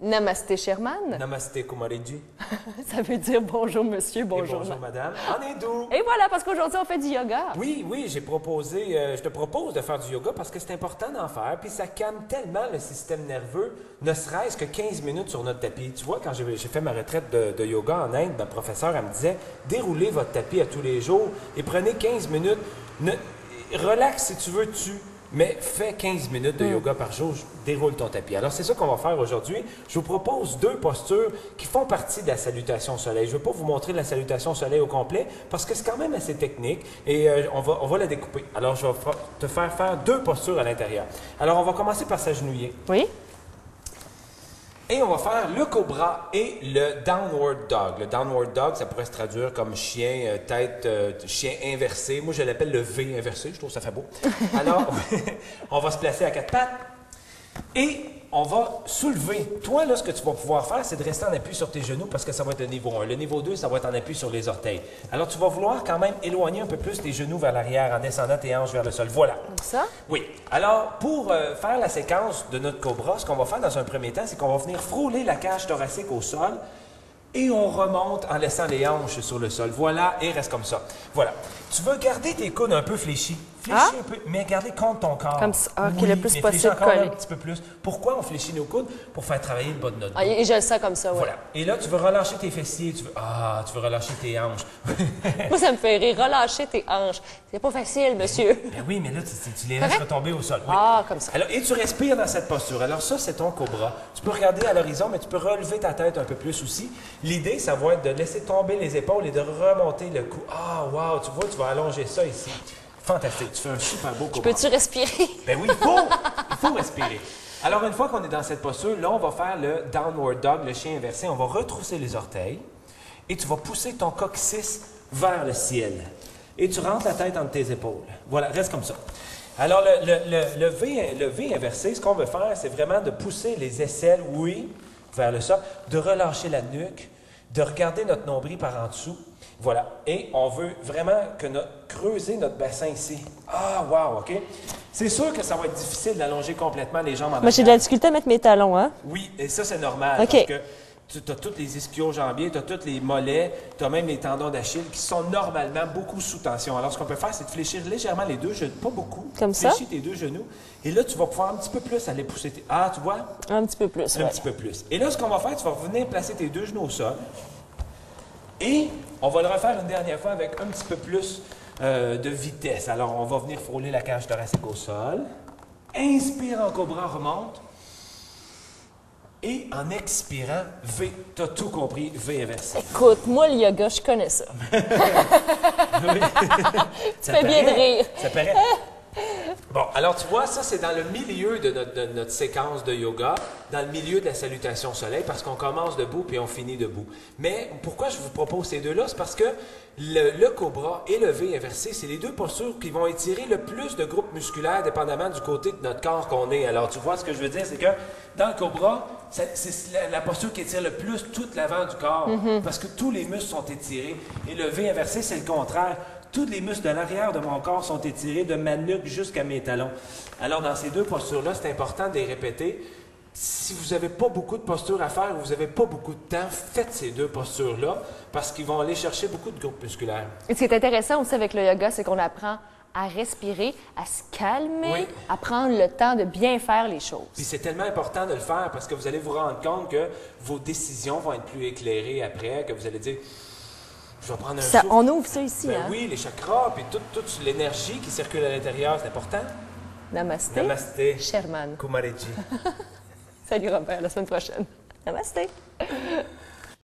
Namasté, Sherman. Namasté, Kumariji. Ça veut dire bonjour, monsieur, bonjour. Et bonjour, madame. On est doux. Et voilà, parce qu'aujourd'hui, on fait du yoga. Oui, oui, je te propose de faire du yoga parce que c'est important d'en faire. Puis ça calme tellement le système nerveux, ne serait-ce que 15 minutes sur notre tapis. Tu vois, quand j'ai fait ma retraite de yoga en Inde, ma professeure, elle me disait, déroulez votre tapis à tous les jours et prenez 15 minutes. Relaxe si tu veux dessus. Mais fais 15 minutes de yoga par jour, déroule ton tapis. Alors, c'est ça qu'on va faire aujourd'hui. Je vous propose 2 postures qui font partie de la salutation au soleil. Je ne vais pas vous montrer la salutation au soleil au complet parce que c'est quand même assez technique et on va la découper. Alors, je vais te faire 2 postures à l'intérieur. Alors, on va commencer par s'agenouiller. Oui. Et on va faire le cobra et le downward dog. Le downward dog, ça pourrait se traduire comme chien, chien inversé. Moi, je l'appelle le V inversé. Je trouve que ça fait beau. Alors, on va se placer à 4 pattes et on va soulever. Toi, là, ce que tu vas pouvoir faire, c'est de rester en appui sur tes genoux parce que ça va être le niveau 1. Le niveau 2, ça va être en appui sur les orteils. Alors, tu vas vouloir quand même éloigner un peu plus tes genoux vers l'arrière en descendant tes hanches vers le sol. Voilà. Comme ça? Oui. Alors, pour faire la séquence de notre cobra, ce qu'on va faire dans un premier temps, c'est qu'on va venir frôler la cage thoracique au sol et on remonte en laissant les hanches sur le sol. Voilà, et reste comme ça. Voilà. Tu veux garder tes coudes un peu fléchis. Fléchis un peu, mais garder contre ton corps. Comme ça, oui, le plus mais possible encore collé. un petit peu plus. Pourquoi on fléchit nos coudes? Pour faire travailler le bas de notre dos. Et je le sens comme ça, oui. Voilà. Et là, tu veux relâcher tes fessiers. Tu veux relâcher tes hanches. Moi, ça me fait rire. Relâcher tes hanches. C'est pas facile, monsieur. Ben oui, mais là, tu les laisses retomber au sol. Oui. Ah, comme ça. Alors, et tu respires dans cette posture. Alors ça, c'est ton cobra. Tu peux regarder à l'horizon, mais tu peux relever ta tête un peu plus aussi. L'idée, ça va être de laisser tomber les épaules et de remonter le cou. Ah, wow, tu vois, tu vas allonger ça ici. Fantastique, tu fais un super beau cobra. Peux-tu respirer? Ben oui, il faut respirer. Alors, une fois qu'on est dans cette posture, là, on va faire le downward dog, le chien inversé. On va retrousser les orteils et tu vas pousser ton coccyx vers le ciel. Et tu rentres la tête entre tes épaules. Voilà, reste comme ça. Alors, le V inversé, ce qu'on veut faire, c'est vraiment de pousser les aisselles, oui, vers le sol, de relâcher la nuque, de regarder notre nombril par en dessous. Voilà. Et on veut vraiment creuser notre bassin ici. Ah, wow, OK? C'est sûr que ça va être difficile d'allonger complètement les jambes en arrière. Moi, j'ai de la difficulté à mettre mes talons, hein? Oui, et ça, c'est normal. OK. Parce que tu as tous les ischio-jambiers, tu as tous les mollets, tu as même les tendons d'Achille qui sont normalement beaucoup sous tension. Alors, ce qu'on peut faire, c'est de fléchir légèrement les 2 genoux, pas beaucoup. Comme ça? Fléchis tes 2 genoux. Et là, tu vas pouvoir un petit peu plus aller pousser tes... Ah, tu vois? Un petit peu plus, Un petit peu plus. Et là, ce qu'on va faire, tu vas venir placer tes 2 genoux au sol. Et on va le refaire une dernière fois avec un petit peu plus de vitesse. Alors, on va venir frôler la cage thoracique au sol. Inspire en cobra, remonte. Et en expirant, V, tu as tout compris, V inversé. Écoute, moi, le yoga, je connais ça. Oui. Tu fais bien de rire. Ça paraît. Bon, alors tu vois, ça c'est dans le milieu de notre séquence de yoga, dans le milieu de la salutation au soleil, parce qu'on commence debout puis on finit debout. Mais pourquoi je vous propose ces deux-là? C'est parce que le cobra et le V inversé, c'est les 2 postures qui vont étirer le plus de groupes musculaires dépendamment du côté de notre corps qu'on est. Alors tu vois, ce que je veux dire, c'est que dans le cobra, c'est la posture qui étire le plus tout l'avant du corps, parce que tous les muscles sont étirés. Et le V inversé, c'est le contraire. Tous les muscles de l'arrière de mon corps sont étirés de ma nuque jusqu'à mes talons. Alors, dans ces 2 postures-là, c'est important de les répéter. Si vous n'avez pas beaucoup de postures à faire, vous n'avez pas beaucoup de temps, faites ces 2 postures-là parce qu'ils vont aller chercher beaucoup de groupes musculaires. Et ce qui est intéressant aussi avec le yoga, c'est qu'on apprend à respirer, à se calmer, Oui. à prendre le temps de bien faire les choses. Puis c'est tellement important de le faire parce que vous allez vous rendre compte que vos décisions vont être plus éclairées après, que vous allez dire... Je vais prendre un souffle. On ouvre ça ici, Ben hein? oui, les chakras, puis toute l'énergie qui circule à l'intérieur, c'est important. Namasté. Namasté. Sherman. Kumariji. Salut Robert, la semaine prochaine. Namasté.